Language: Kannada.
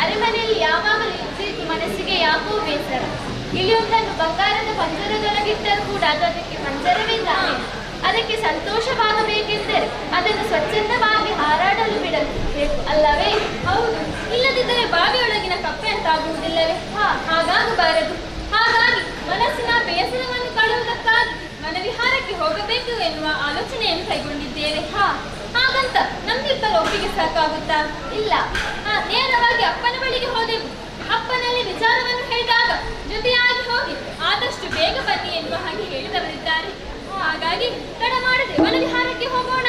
ಅರಮನೆಯಲ್ಲಿ ಯಾವಾಗಲೂ ಇದ್ದು ಮನಸ್ಸಿಗೆ ಯಾಕೋ ಬೇಸರ. ಇಲಿಯೊಂದನ್ನು ಬಂಗಾರದ ಪಂಜರದೊಳಗಿಟ್ಟರೂ ಕೂಡ ಅದಕ್ಕೆ ಪಂಜರವೇ ತಾನೆ. ಅದಕ್ಕೆ ಸಂತೋಷವಾಗಬೇಕೆಂದರೆ ಅದನ್ನು ಸ್ವಚ್ಛಂದವಾಗಿ ಹಾರಾಡಲು ಬಿಡಬೇಕು ಅಲ್ಲವೇ? ಹೌದು, ಇಲ್ಲದಿದ್ದರೆ ಬಾವಿಯೊಳಗಿನ ಕಪ್ಪೆ ಅಂತಾಗುವುದಿಲ್ಲವೇ? ಹಾಗಾಗಬಾರದು. ಹಾಗಾಗಿ ಮನಸ್ಸಿನ ಬೇಸರವನ್ನು ಕಳೆಯುವುದಕ್ಕಾಗಿ ವನವಿಹಾರಕ್ಕೆ ಹೋಗಬೇಕು ಎನ್ನುವ ಆಲೋಚನೆಯನ್ನು ಕೈಗೊಂಡಿದ್ದೇವೆ. ಹಾಗಂತ ನಮ್ಮಿಬ್ಬರ ಒಪ್ಪಿಗೆ ಸಾಕಾಗುತ್ತಾ? ಇಲ್ಲ. ನೇರವಾಗಿ ಅಪ್ಪನ ಬಳಿಗೆ ಹೋದೆವು. ಅಪ್ಪನಲ್ಲಿ ವಿಚಾರವನ್ನು ಹೇಳಿದಾಗ ಜೊತೆಯಾಗಿ ಹೋಗಿ ಆದಷ್ಟು ಬೇಗ ಬನ್ನಿ ಎನ್ನುವ ಹಾಗೆ ಹೇಳಿದವರಿದ್ದಾರೆ. ಹಾಗಾಗಿ ತಡ ಮಾಡದೆ ವನವಿಹಾರಕ್ಕೆ ಹೋಗೋಣ.